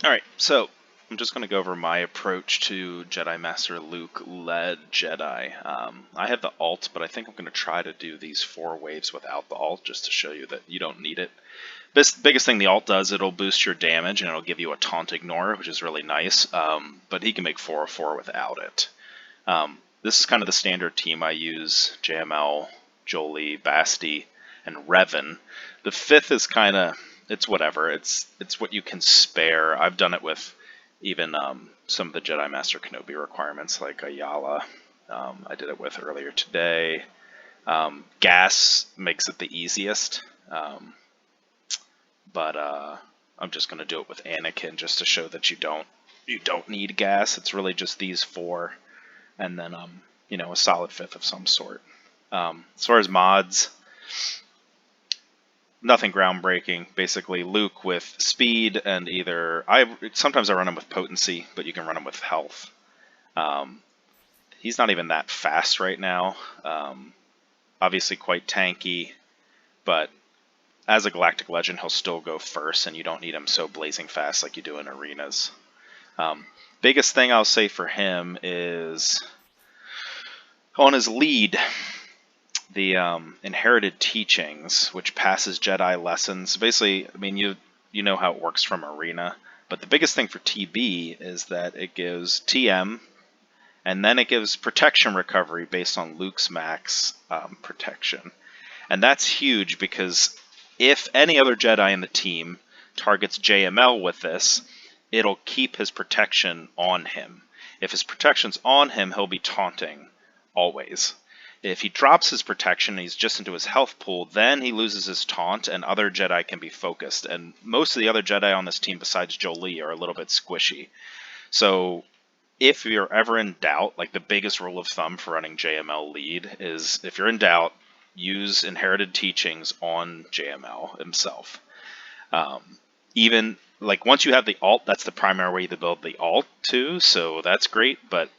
Alright, so I'm just going to go over my approach to Jedi Master Luke led Jedi. I have the alt, but I think I'm going to try to do these 4 waves without the alt just to show you that you don't need it. This biggest thing the alt does, it'll boost your damage and it'll give you a taunt ignore, which is really nice, but he can make 4/4 without it. This is kind of the standard team I use: JML, Jolie, Basti, and Revan. The 5th is kind of, it's whatever. It's what you can spare. I've done it with even some of the Jedi Master Kenobi requirements, like Ayala. I did it with earlier today. Gas makes it the easiest, but I'm just going to do it with Anakin just to show that you don't need gas. It's really just these 4, and then you know, a solid 5th of some sort. As far as mods, nothing groundbreaking. Basically, Luke with speed and sometimes I run him with potency, but you can run him with health. He's not even that fast right now. Obviously quite tanky, but as a Galactic Legend, he'll still go first, and you don't need him so blazing fast like you do in arenas. Biggest thing I'll say for him is on his lead, the inherited teachings, which passes Jedi lessons. Basically, I mean, you know how it works from arena, but the biggest thing for TB is that it gives TM, and then it gives protection recovery based on Luke's max protection. And that's huge because if any other Jedi in the team targets JML with this, it'll keep his protection on him. If his protection's on him, he'll be taunting always. If he drops his protection and he's just into his health pool, then he loses his taunt and other Jedi can be focused. And most of the other Jedi on this team besides Jolie are a little bit squishy. So if you're ever in doubt, like the biggest rule of thumb for running JML lead is if you're in doubt, use inherited teachings on JML himself. Even like once you have the alt, that's the primary way to build the alt too, so that's great, but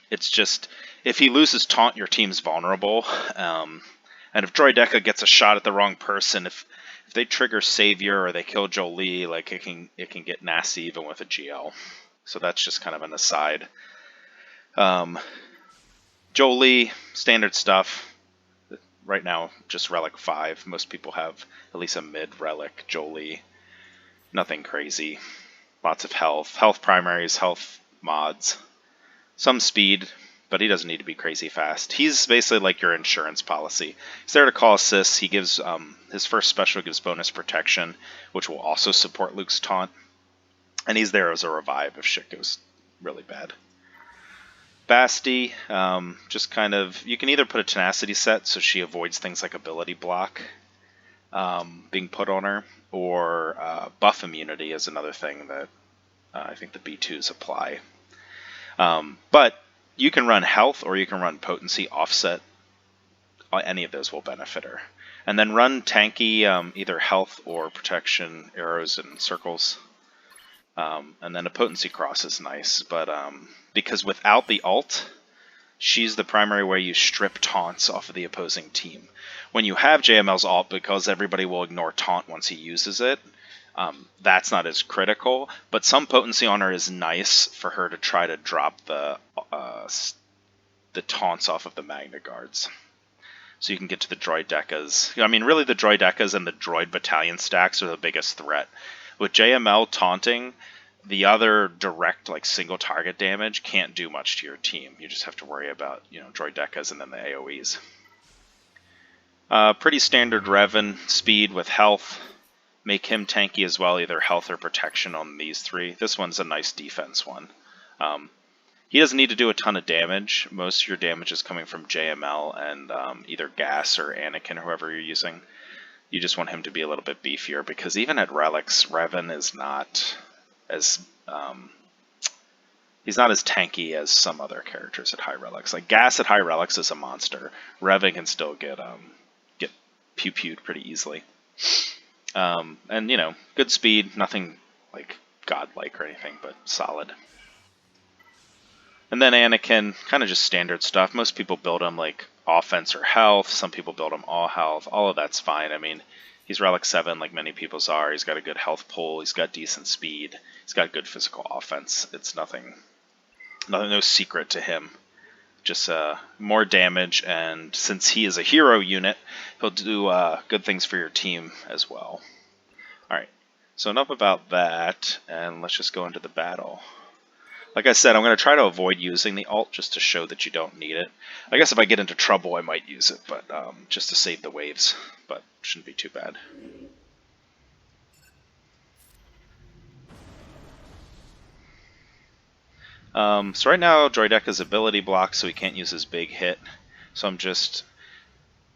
it's just, if he loses taunt, your team's vulnerable. And if Droideka gets a shot at the wrong person, if they trigger Savior or they kill Jolie, like it can get nasty even with a GL. So that's just kind of an aside. Jolie, standard stuff. Right now, just Relic 5. Most people have at least a mid-Relic Jolie. Nothing crazy. Lots of health. Health primaries, health mods. Some speed, but he doesn't need to be crazy fast. He's basically like your insurance policy. He's there to call assists. He gives his first special gives bonus protection, which will also support Luke's taunt. And he's there as a revive if shit goes really bad. Basti, just kind of, you can either put a tenacity set so she avoids things like ability block being put on her, or buff immunity is another thing that I think the B2s apply. But you can run health or you can run potency offset. Any of those will benefit her. And then run tanky, either health or protection, arrows and circles. And then a potency cross is nice, but because without the alt, she's the primary way you strip taunts off of the opposing team. When you have JML's alt, because everybody will ignore taunt once he uses it, that's not as critical, but some potency on her is nice for her to try to drop the taunts off of the Magna Guards. So you can get to the Droidekas. I mean, really the Droidekas and the Droid Battalion stacks are the biggest threat. With JML taunting, the other direct, like, single target damage can't do much to your team. You just have to worry about, you know, Droidekas and then the AoEs. Pretty standard Revan, speed with health. Make him tanky as well, either health or protection on these 3. This one's a nice defense one. He doesn't need to do a ton of damage. Most of your damage is coming from JML and either Gas or Anakin, whoever you're using. You just want him to be a little bit beefier, because even at relics, Revan is not as he's not as tanky as some other characters at high relics. Like Gas at high relics is a monster. Revan can still get pew-pewed pretty easily. And you know, good speed, nothing like godlike or anything, but solid. And then Anakin, kind of just standard stuff. Most people build him like offense or health. Some people build him all health. All of that's fine. I mean, He's Relic 7 like many people's are. He's got a good health pool. He's got decent speed. He's got good physical offense. It's nothing, no secret to him. Just more damage, and since he is a hero unit, he'll do good things for your team as well. Alright, so enough about that, and let's just go into the battle. Like I said, I'm going to try to avoid using the ult just to show that you don't need it. I guess if I get into trouble, I might use it, but just to save the waves, but shouldn't be too bad. So right now, Droideka's ability blocks, so he can't use his big hit. So I'm just...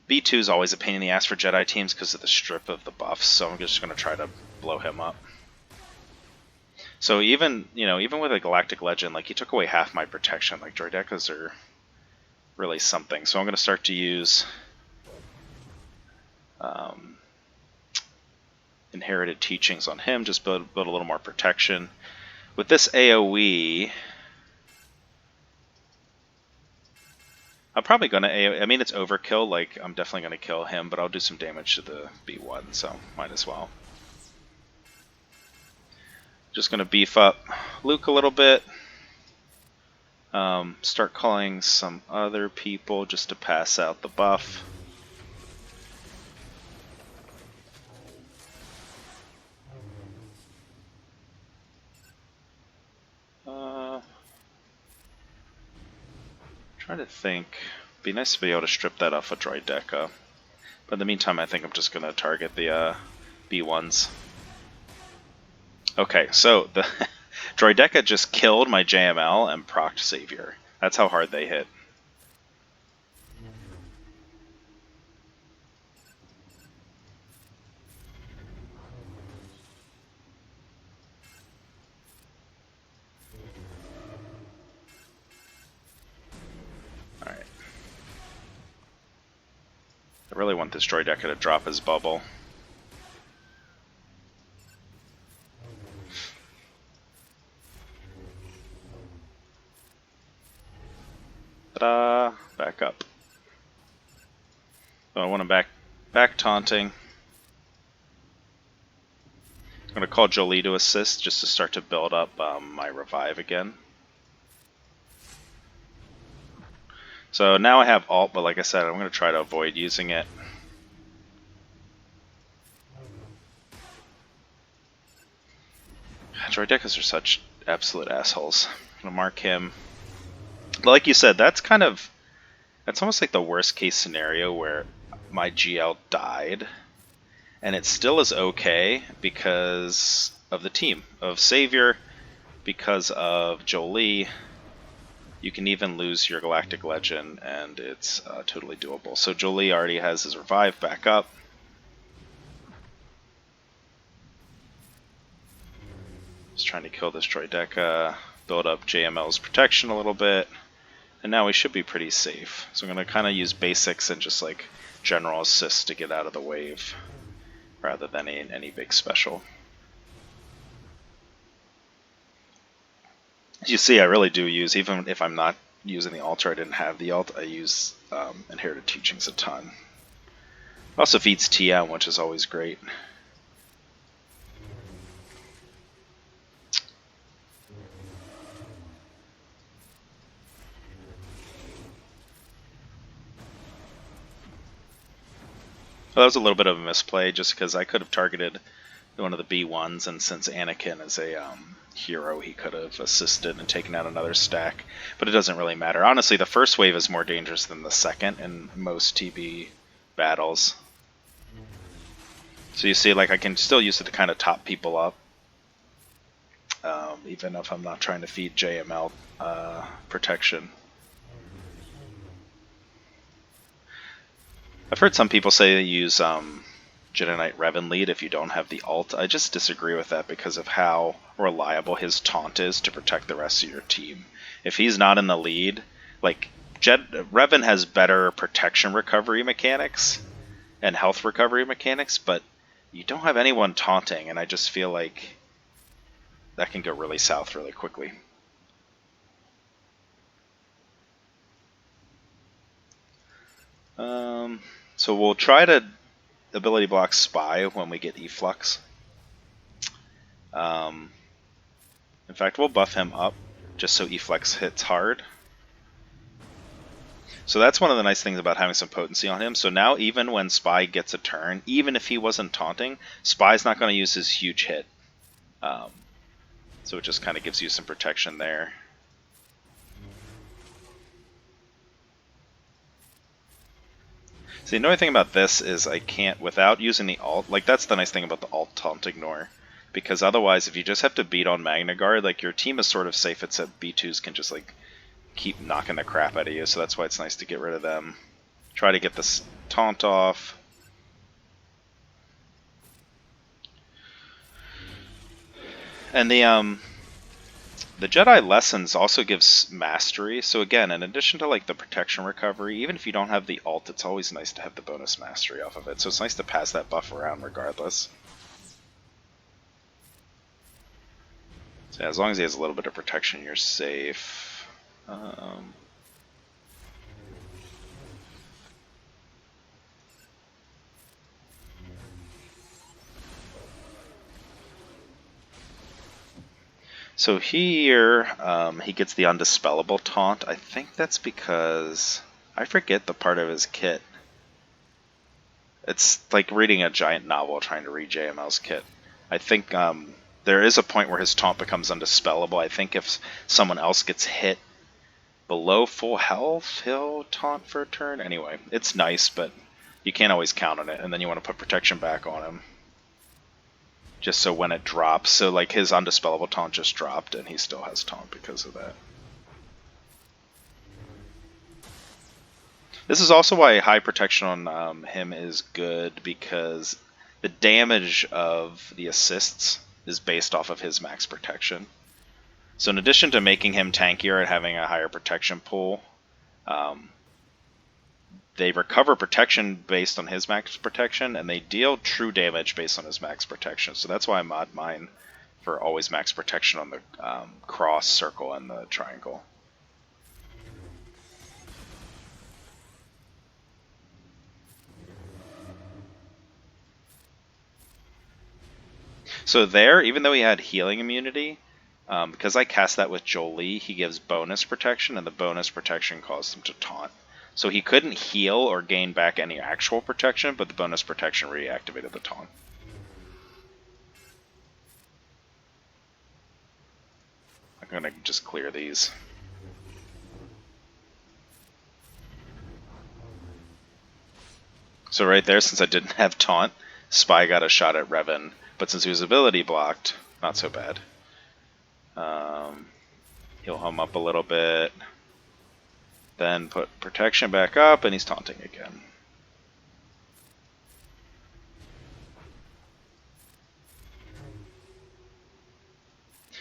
B2 is always a pain in the ass for Jedi teams because of the strip of the buffs, so I'm just going to try to blow him up. So even with a Galactic Legend, like, he took away half my protection. Like, Droidekas are really something. So I'm going to start to use Inherited Teachings on him, just build a little more protection. With this AoE, I'm probably going to AoE. I mean, it's overkill. Like, I'm definitely going to kill him, but I'll do some damage to the B1, so might as well. Just going to beef up Luke a little bit. Start calling some other people just to pass out the buff. Trying to think. Be nice to be able to strip that off a Droideka. But in the meantime, I think I'm just going to target the B1s. Okay, so the Droideka just killed my JML and procced Savior. That's how hard they hit. Alright. I really want this Droideka to drop his bubble. Ta-da! Back up. So I want him back taunting. I'm going to call Jolie to assist just to start to build up my revive again. So now I have ult, but like I said, I'm going to try to avoid using it. Droidekas are such absolute assholes. I'm going to mark him. Like you said, that's almost like the worst case scenario where my GL died, and it still is okay because of the team, of Savior, because of Jolie. You can even lose your Galactic Legend, and it's totally doable. So Jolie already has his revive back up. Just trying to kill this Droideka, build up JML's protection a little bit, and now we should be pretty safe. So I'm going to kind of use basics and just like general assist to get out of the wave, rather than any big special. As you see, I really do use, even if I'm not using the ult or I didn't have the ult, I use Inherited Teachings a ton. It also feeds TM, which is always great. Well, that was a little bit of a misplay, just because I could have targeted one of the B1s, and since Anakin is a hero, he could have assisted and taken out another stack. But it doesn't really matter. Honestly, the first wave is more dangerous than the second in most TB battles. So you see, like, I can still use it to kind of top people up, even if I'm not trying to feed JML protection. I've heard some people say they use Jedi Knight Revan lead if you don't have the ult. I just disagree with that because of how reliable his taunt is to protect the rest of your team. If he's not in the lead, like, Revan has better protection recovery mechanics and health recovery mechanics, but you don't have anyone taunting, and I just feel like that can go really south really quickly. So we'll try to ability block Spy when we get Efflux. In fact, we'll buff him up just so Efflux hits hard. So that's one of the nice things about having some potency on him. So now even when Spy gets a turn, even if he wasn't taunting, Spy's not going to use his huge hit. So it just kind of gives you some protection there. See, the only thing about this is I can't, without using the alt, like that's the nice thing about the alt taunt ignore. Because otherwise, if you just have to beat on Magna Guard, like your team is sort of safe except B2s can just like keep knocking the crap out of you, so that's why it's nice to get rid of them. Try to get this taunt off. And the Jedi Lessons also gives mastery, so again, in addition to like the protection recovery, even if you don't have the alt, it's always nice to have the bonus mastery off of it, so it's nice to pass that buff around regardless. So yeah, as long as he has a little bit of protection, you're safe. So here, he gets the Undispellable Taunt. I think that's because I forget the part of his kit. It's like reading a giant novel trying to read JML's kit. I think there is a point where his taunt becomes undispellable. I think if someone else gets hit below full health, he'll taunt for a turn. Anyway, it's nice, but you can't always count on it, and then you want to put protection back on him. Just so when it drops, so like his undispellable taunt just dropped, and he still has taunt because of that. This is also why high protection on him is good, because the damage of the assists is based off of his max protection. So in addition to making him tankier and having a higher protection pool, they recover protection based on his max protection, and they deal true damage based on his max protection. So that's why I mod mine for always max protection on the cross, circle, and the triangle. So there, even though he had healing immunity, because I cast that with Jolie, he gives bonus protection, and the bonus protection caused him to taunt. So he couldn't heal or gain back any actual protection, but the bonus protection reactivated the taunt. I'm going to just clear these. So right there, since I didn't have taunt, Spy got a shot at Revan, but since he was ability blocked, not so bad. He'll hum up a little bit, then put protection back up, and he's taunting again.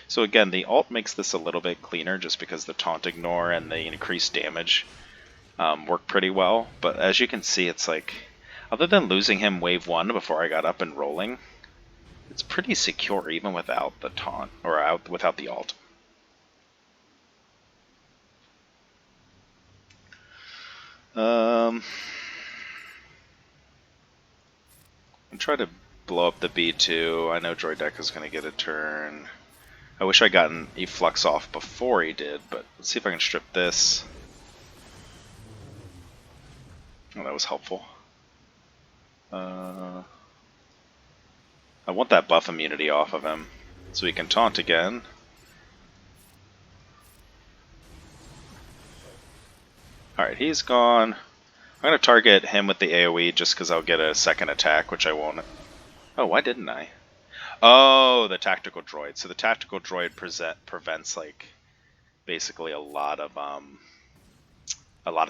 So again, the alt makes this a little bit cleaner just because the taunt ignore and the increased damage work pretty well. But as you can see, it's like, other than losing him wave 1 before I got up and rolling, it's pretty secure even without the taunt, or without the alt. I'm trying to blow up the B2. I know Droid Deck is going to get a turn. I wish I'd gotten Efflux off before he did, but let's see if I can strip this. Oh, that was helpful. I want that buff immunity off of him, so he can taunt again. Alright, he's gone. I'm going to target him with the AoE just because I'll get a second attack, which I won't. Oh, why didn't I? Oh, the tactical droid. So the tactical droid prevents like basically a lot of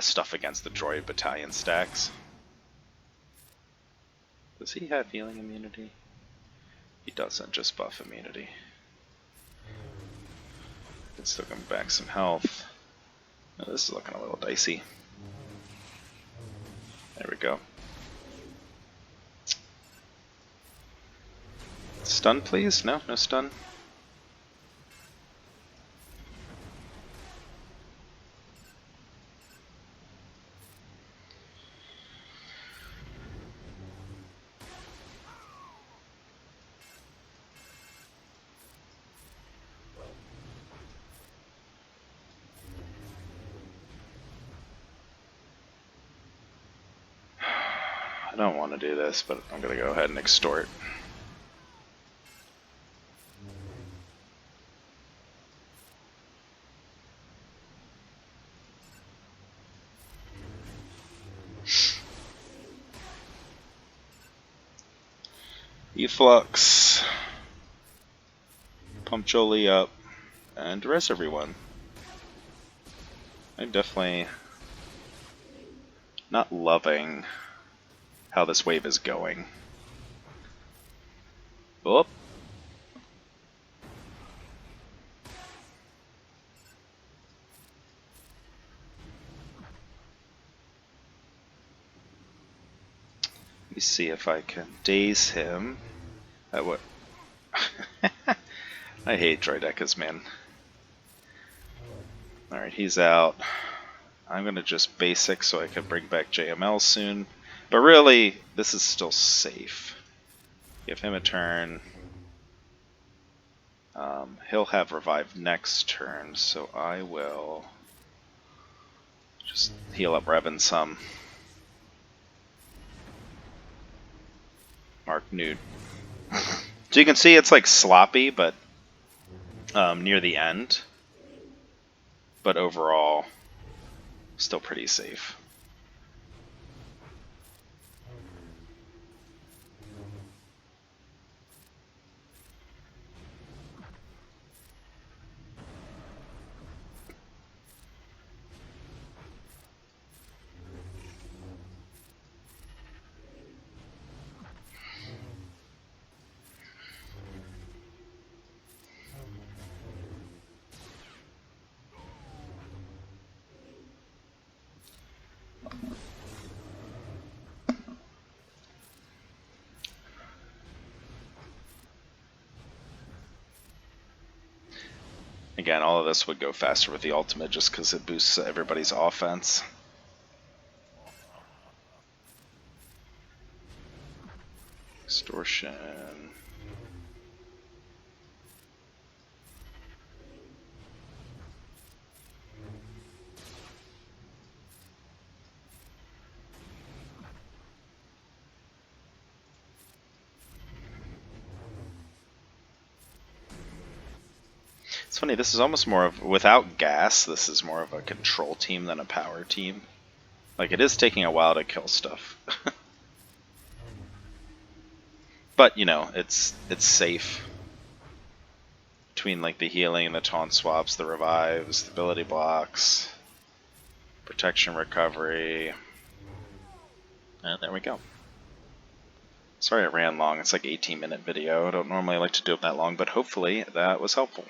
stuff against the droid battalion stacks. Does he have healing immunity? He doesn't, just buff immunity. Can still give him back some health. Oh, this is looking a little dicey. There we go. Stun, please? No? No stun? I don't want to do this, but I'm going to go ahead and extort. Efflux. Pump Jolie up. And res everyone. I'm definitely not loving how this wave is going. Oh. Let me see if I can daze him. That would. I hate Droidekas, man. Alright, he's out. I'm gonna just basic so I can bring back JML soon. But really, this is still safe. Give him a turn. He'll have revive next turn, so I will just heal up Revan some. Mark Newt. So you can see it's like sloppy, but near the end. But overall, still pretty safe. Again, all of this would go faster with the ultimate just because it boosts everybody's offense. Extortion. It's funny, this is almost more of, without gas, this is more of a control team than a power team. Like, it is taking a while to kill stuff. But, you know, it's safe. Between, like, the healing and the taunt swaps, the revives, the ability blocks, protection recovery. And there we go. Sorry it ran long, it's like 18-minute video. I don't normally like to do it that long, but hopefully that was helpful.